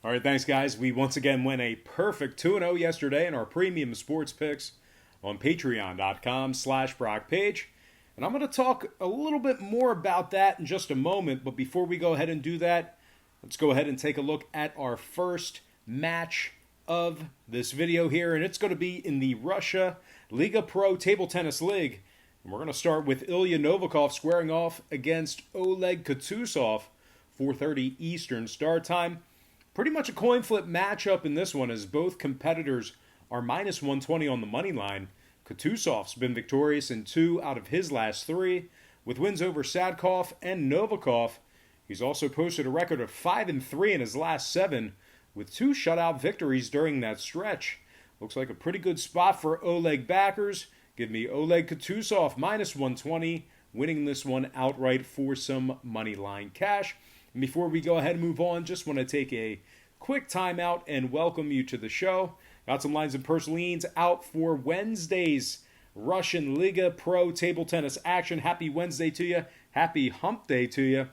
All right, thanks, guys. We once again went a perfect 2-0 yesterday in our premium sports picks on patreon.com/Brock Page. And I'm going to talk a little bit more about that in just a moment. But before we go ahead and do that, let's go ahead and take a look at our first match of this video here. And it's going to be in the Russia Liga Pro Table Tennis League. And we're going to start with Ilya Novikov squaring off against Oleg Kutuzov, 4:30 Eastern start time. Pretty much a coin flip matchup in this one, as both competitors are minus 120 on the money line. Kutuzov's been victorious in 2 out of his last 3, with wins over Sadkov and Novikov. He's also posted a record of 5-3 in his last 7, with 2 shutout victories during that stretch. Looks like a pretty good spot for Oleg backers. Give me Oleg Kutuzov minus 120, winning this one outright for some money line cash. And before we go ahead and move on, just want to take a quick timeout and welcome you to the show. Got some lines and purslines out for Wednesday's Russian Liga Pro Table Tennis action. Happy Wednesday to you. Happy Hump Day to you.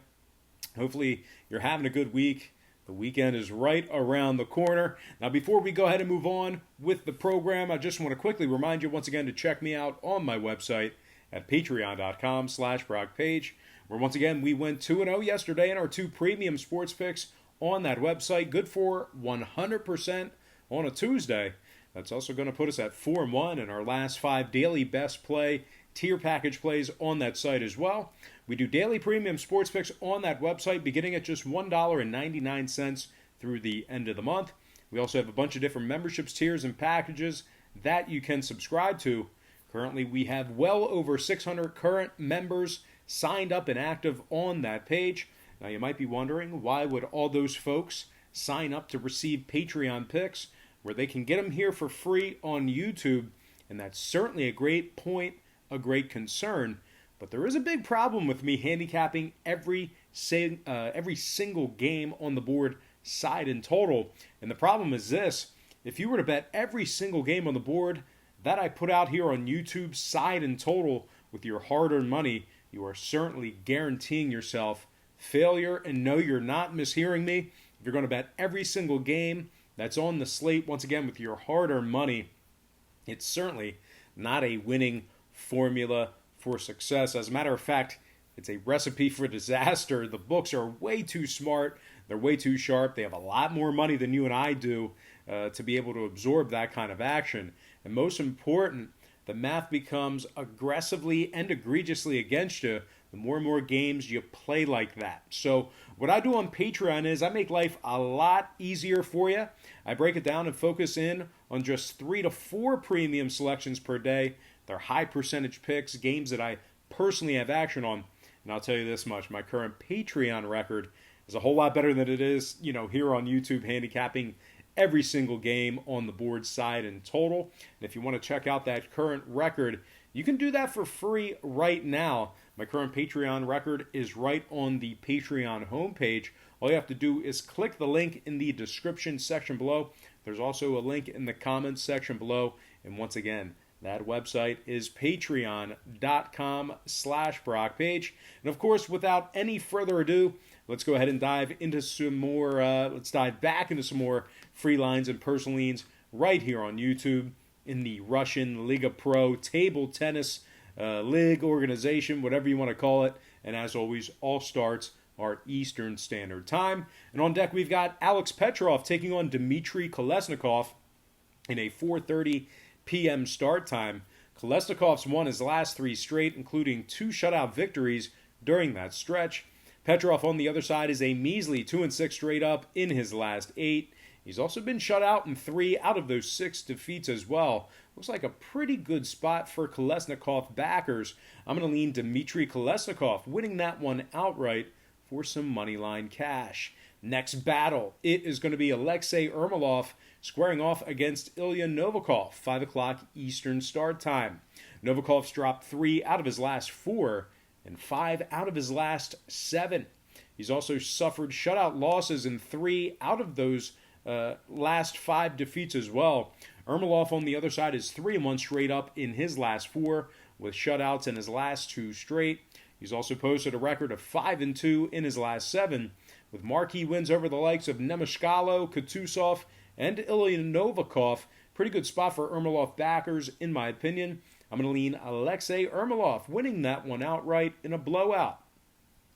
Hopefully you're having a good week. The weekend is right around the corner. Now, before we go ahead and move on with the program, I just want to quickly remind you once again to check me out on my website at patreon.com/BrockPage, where once again we went 2-0 yesterday in our 2 premium sports picks on that website. Good for 100% on a Tuesday. That's also going to put us at 4-1 in our last 5 daily best play tier package plays on that site as well. We do daily premium sports picks on that website beginning at just $1.99 through the end of the month. We also have a bunch of different memberships, tiers, and packages that you can subscribe to. Currently, we have well over 600 current members signed up and active on that page. Now, you might be wondering, why would all those folks sign up to receive Patreon picks where they can get them here for free on YouTube? And that's certainly a great point, a great concern. But there is a big problem with me handicapping every single game on the board, side and total. And the problem is this: if you were to bet every single game on the board that I put out here on YouTube, side and total, with your hard-earned money, you are certainly guaranteeing yourself failure. And no, you're not mishearing me. If you're going to bet every single game that's on the slate, once again, with your hard-earned money, it's certainly not a winning formula for success. As a matter of fact, it's a recipe for disaster. The books are way too smart. They're way too sharp. They have a lot more money than you and I do to be able to absorb that kind of action. And most important, the math becomes aggressively and egregiously against you the more and more games you play like that. So what I do on Patreon is I make life a lot easier for you. I break it down and focus in on just 3 to 4 premium selections per day. They're high percentage picks, games that I personally have action on. And I'll tell you this much: my current Patreon record is a whole lot better than it is, here on YouTube, handicapping every single game on the board, side and total. And if you want to check out that current record, you can do that for free right now. My current Patreon record is right on the Patreon homepage. All you have to do is click the link in the description section below. There's also a link in the comments section below. And once again, that website is patreon.com/BrockPage. And of course, without any further ado, let's go ahead and dive into some more, let's dive back into some more free lines and purslines right here on YouTube in the Russian Liga Pro Table Tennis League organization, whatever you want to call it. And as always, all starts are Eastern Standard Time. And on deck, we've got Alex Petrov taking on Dimitri Kalashnikov in a 4:30 p.m. start time. Kalashnikov's won his last 3 straight, including 2 shutout victories during that stretch. Petrov on the other side is a measly 2-6 straight up in his last 8. He's also been shut out in 3 out of those 6 defeats as well. Looks like a pretty good spot for Kalashnikov backers. I'm going to lean Dmitry Kalashnikov, winning that one outright for some moneyline cash. Next battle, it is going to be Alexei Ermolov squaring off against Ilya Novikov, 5 o'clock Eastern start time. Novikov's dropped 3 out of his last 4 and 5 out of his last 7. He's also suffered shutout losses in 3 out of those last 5 defeats as well. Ermolov on the other side is 3-1 straight up in his last 4, with shutouts in his last 2 straight. He's also posted a record of 5-2 in his last 7, with marquee wins over the likes of Nemeshkalo, Kutusov, and Ilya Novikov. Pretty good spot for Ermolov backers, in my opinion. I'm going to lean Alexei Ermolov, winning that one outright in a blowout.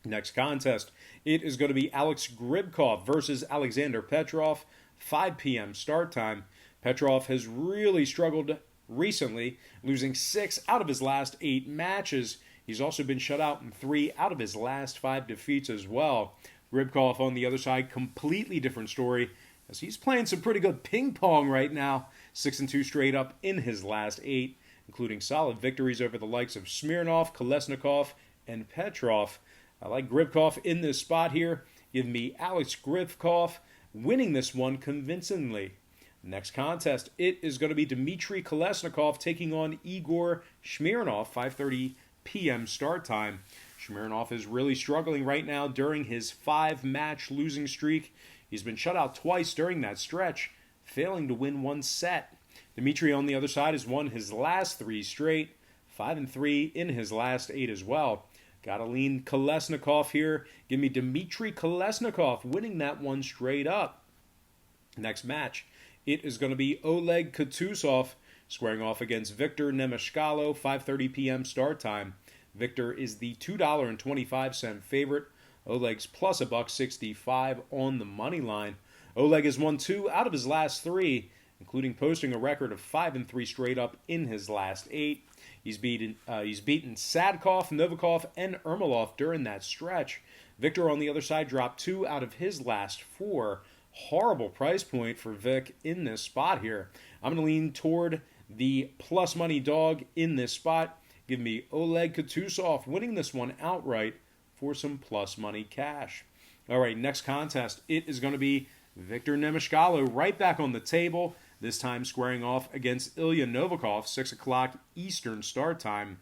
Next contest, it is going to be Alex Gribkov versus Alexander Petrov, 5 p.m. start time. Petrov has really struggled recently, losing 6 out of his last 8 matches. He's also been shut out in 3 out of his last 5 defeats as well. Gribkov on the other side, completely different story, as he's playing some pretty good ping-pong right now. 6-2 straight up in his last 8, including solid victories over the likes of Smirnoff, Kalashnikov, and Petrov. I like Gribkov in this spot here. Give me Alex Gribkov winning this one convincingly. Next contest, it is going to be Dimitri Kalashnikov taking on Igor Smirnoff, 5:30 p.m. start time. Smirnoff is really struggling right now during his 5-match losing streak. He's been shut out twice during that stretch, failing to win one set. Dimitri on the other side has won his last 3 straight, 5-3 in his last 8 as well. Gotta lean Kalashnikov here. Give me Dimitri Kalashnikov winning that one straight up. Next match, it is going to be Oleg Kutusov squaring off against Victor Nemeshkalo, 5:30 p.m. start time. Victor is the $2.25 favorite. Oleg's plus $1.65 on the money line. Oleg has won 2 out of his last 3, including posting a record of 5-3 straight up in his last 8. He's beaten Sadkov, Novikov, and Ermolov during that stretch. Victor on the other side dropped 2 out of his last 4. Horrible price point for Vic in this spot here. I'm going to lean toward the plus money dog in this spot. Give me Oleg Kutusov winning this one outright for some plus money cash. All right, next contest. It is going to be Victor Nemeshkalo right back on the table, this time squaring off against Ilya Novikov, 6 o'clock Eastern start time.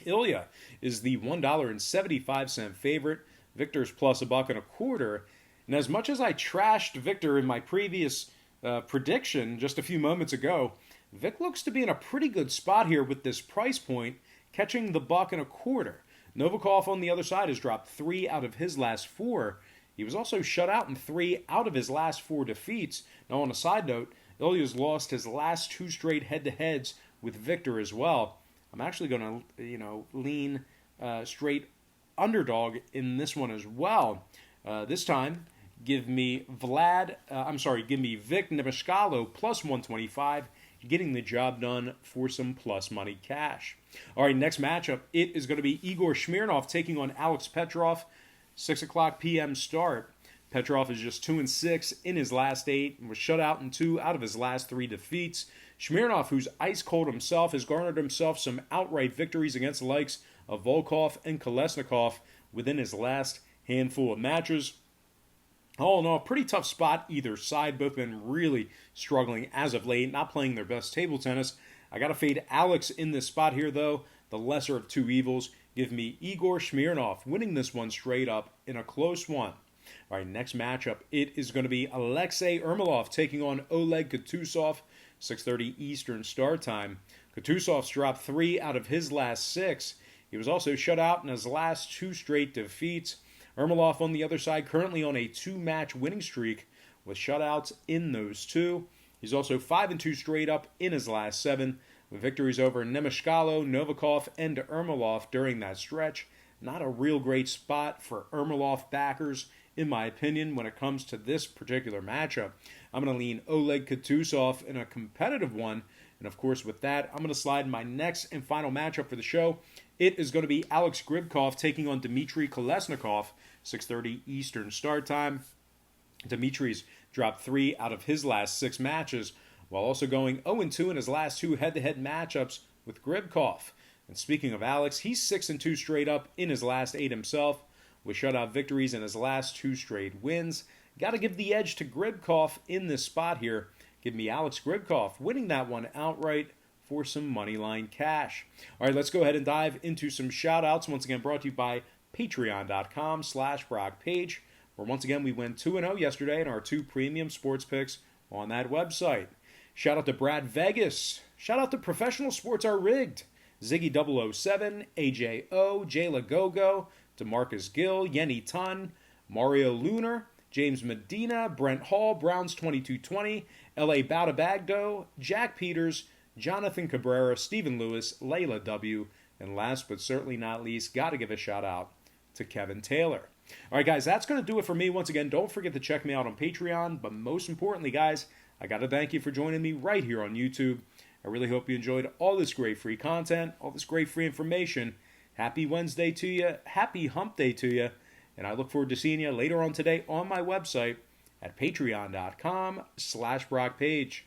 Ilya is the $1.75 favorite. Victor's plus $1.25. And as much as I trashed Victor in my previous prediction just a few moments ago, Vic looks to be in a pretty good spot here with this price point, catching the $1.25. Novikov on the other side has dropped 3 out of his last 4. He was also shut out in 3 out of his last 4 defeats. Now, on a side note, Ilya's lost his last 2 straight head-to-heads with Victor as well. I'm actually going to, lean straight underdog in this one as well. This time, give me Vic Nemeshkalo plus 125, getting the job done for some plus money cash. All right, next matchup, it is going to be Igor Smirnoff taking on Alex Petrov, 6 o'clock p.m. start. Petrov is just 2-6 in his last 8 and was shut out in 2 out of his last 3 defeats. Smirnoff, who's ice cold himself, has garnered himself some outright victories against the likes of Volkov and Kalashnikov within his last handful of matches. All in all, pretty tough spot either side. Both been really struggling as of late, not playing their best table tennis. I got to fade Alex in this spot here, though. The lesser of 2 evils. Give me Igor Smirnoff winning this one straight up in a close one. All right, next matchup, it is going to be Alexei Ermolov taking on Oleg Kutusov, 6:30 Eastern start time. Kutusov's dropped 3 out of his last 6. He was also shut out in his last 2 straight defeats. Ermolov on the other side currently on a 2-match winning streak with shutouts in those 2. He's also 5-2 straight up in his last 7 with victories over Nemeshkalo, Novikov, and Ermolov during that stretch. Not a real great spot for Ermolov backers, in my opinion, when it comes to this particular matchup. I'm going to lean Oleg Kutusov in a competitive one. And of course, with that, I'm going to slide my next and final matchup for the show. It is going to be Alex Gribkov taking on Dmitri Kalashnikov, 6:30 Eastern start time. Dimitri's dropped 3 out of his last 6 matches, while also going 0-2 in his last 2 head-to-head matchups with Gribkov. And speaking of Alex, he's 6-2 straight up in his last 8 himself, with shutout victories in his last 2 straight wins. Got to give the edge to Gribkov in this spot here. Give me Alex Gribkov winning that one outright for some moneyline cash. All right, let's go ahead and dive into some shout-outs. Once again, brought to you by patreon.com/BrockPage, where once again we went 2-0 yesterday in our 2 premium sports picks on that website. Shout out to Brad Vegas. Shout out to Professional Sports Are Rigged. Ziggy007, AJO, Jayla Gogo, DeMarcus Gill, Yenny Tun, Mario Lunar, James Medina, Brent Hall, Browns 2220, L.A. Bautabagdo, Jack Peters, Jonathan Cabrera, Stephen Lewis, Layla W., and last but certainly not least, got to give a shout out to Kevin Taylor. All right, guys, that's going to do it for me. Once again, don't forget to check me out on Patreon. But most importantly, guys, I got to thank you for joining me right here on YouTube. I really hope you enjoyed all this great free content, all this great free information. Happy Wednesday to you. Happy hump day to you. And I look forward to seeing you later on today on my website at patreon.com/BrockPage.